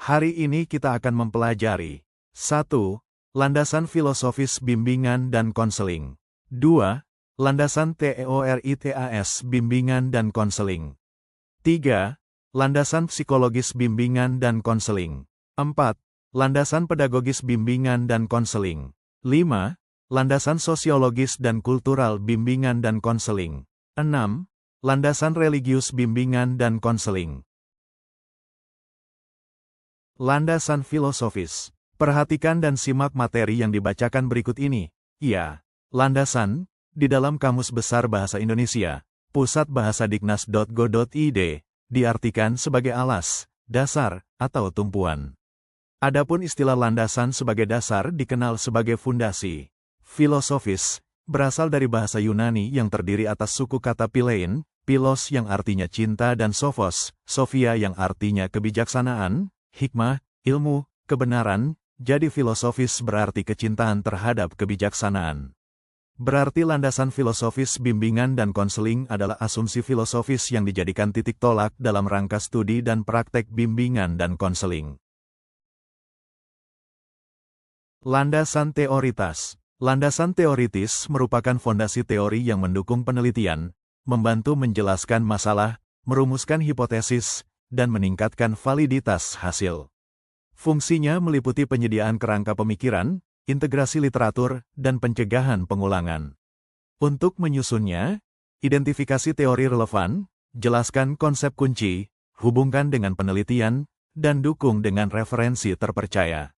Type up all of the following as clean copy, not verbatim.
Hari ini kita akan mempelajari 1. Landasan filosofis bimbingan dan konseling. 2. Landasan TEORITAS bimbingan dan konseling. 3. Landasan psikologis bimbingan dan konseling. 4. Landasan pedagogis bimbingan dan konseling. 5. Landasan sosiologis dan kultural bimbingan dan konseling. 6. Landasan religius bimbingan dan konseling. Landasan filosofis. Perhatikan dan simak materi yang dibacakan berikut ini. Ya, landasan, di dalam Kamus Besar Bahasa Indonesia, pusatbahasadiknas.go.id, diartikan sebagai alas, dasar, atau tumpuan. Adapun istilah landasan sebagai dasar dikenal sebagai fundasi. Filosofis, berasal dari bahasa Yunani yang terdiri atas suku kata pilein, pilos yang artinya cinta dan sophos, sophia yang artinya kebijaksanaan, hikmah, ilmu, kebenaran, jadi filosofis berarti kecintaan terhadap kebijaksanaan. Berarti landasan filosofis bimbingan dan konseling adalah asumsi filosofis yang dijadikan titik tolak dalam rangka studi dan praktek bimbingan dan konseling. Landasan teoritas. Landasan teoritis merupakan fondasi teori yang mendukung penelitian, membantu menjelaskan masalah, merumuskan hipotesis, dan meningkatkan validitas hasil. Fungsinya meliputi penyediaan kerangka pemikiran, integrasi literatur, dan pencegahan pengulangan. Untuk menyusunnya, identifikasi teori relevan, jelaskan konsep kunci, hubungkan dengan penelitian, dan dukung dengan referensi terpercaya.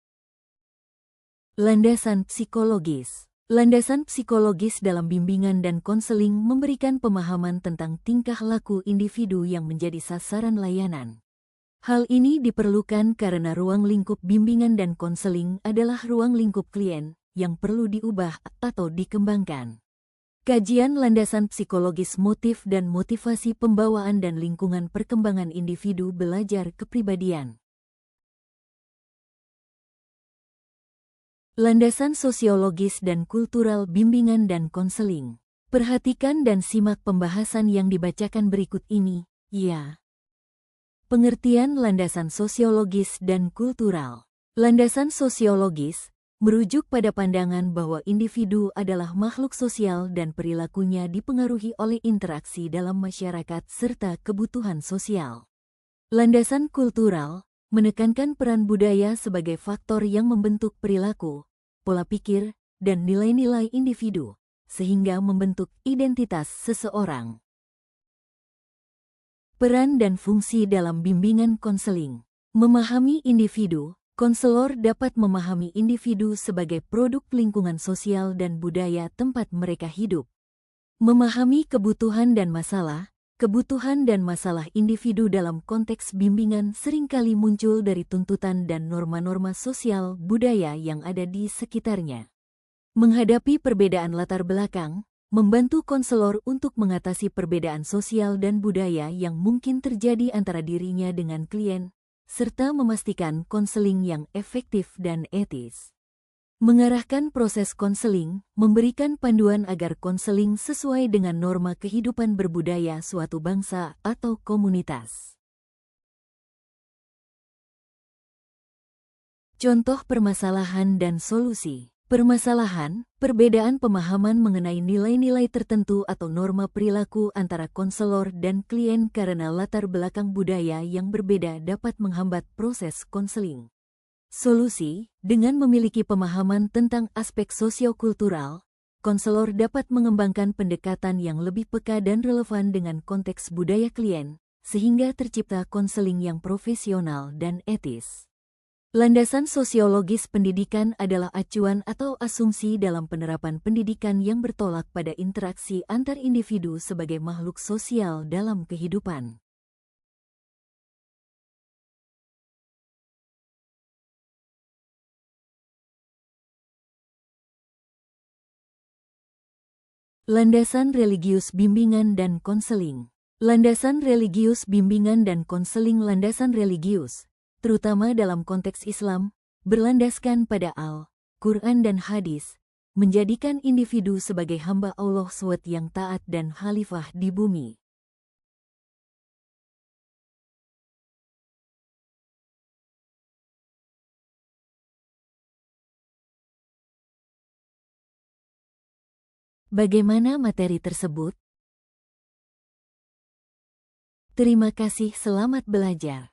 Landasan psikologis. Landasan psikologis dalam bimbingan dan konseling memberikan pemahaman tentang tingkah laku individu yang menjadi sasaran layanan. Hal ini diperlukan karena ruang lingkup bimbingan dan konseling adalah ruang lingkup klien yang perlu diubah atau dikembangkan. Kajian landasan psikologis motif dan motivasi pembawaan dan lingkungan perkembangan individu belajar kepribadian. Landasan sosiologis dan kultural bimbingan dan konseling. Perhatikan dan simak pembahasan yang dibacakan berikut ini, ya. Pengertian landasan sosiologis dan kultural. Landasan sosiologis merujuk pada pandangan bahwa individu adalah makhluk sosial dan perilakunya dipengaruhi oleh interaksi dalam masyarakat serta kebutuhan sosial. Landasan kultural menekankan peran budaya sebagai faktor yang membentuk perilaku, pola pikir, dan nilai-nilai individu, sehingga membentuk identitas seseorang. Peran dan fungsi dalam bimbingan konseling. Memahami individu, konselor dapat memahami individu sebagai produk lingkungan sosial dan budaya tempat mereka hidup. Memahami kebutuhan dan masalah individu dalam konteks bimbingan seringkali muncul dari tuntutan dan norma-norma sosial budaya yang ada di sekitarnya. Menghadapi perbedaan latar belakang, membantu konselor untuk mengatasi perbedaan sosial dan budaya yang mungkin terjadi antara dirinya dengan klien, serta memastikan konseling yang efektif dan etis. Mengarahkan proses konseling, memberikan panduan agar konseling sesuai dengan norma kehidupan berbudaya suatu bangsa atau komunitas. Contoh permasalahan dan solusi. Permasalahan, perbedaan pemahaman mengenai nilai-nilai tertentu atau norma perilaku antara konselor dan klien karena latar belakang budaya yang berbeda dapat menghambat proses konseling. Solusi, dengan memiliki pemahaman tentang aspek sosiokultural, konselor dapat mengembangkan pendekatan yang lebih peka dan relevan dengan konteks budaya klien, sehingga tercipta konseling yang profesional dan etis. Landasan sosiologis pendidikan adalah acuan atau asumsi dalam penerapan pendidikan yang bertolak pada interaksi antar individu sebagai makhluk sosial dalam kehidupan. Landasan religius bimbingan dan konseling. Landasan religius bimbingan dan konseling. Landasan religius, terutama dalam konteks Islam, berlandaskan pada Al-Quran dan hadis, menjadikan individu sebagai hamba Allah SWT yang taat dan khalifah di bumi. Bagaimana materi tersebut? Terima kasih, selamat belajar.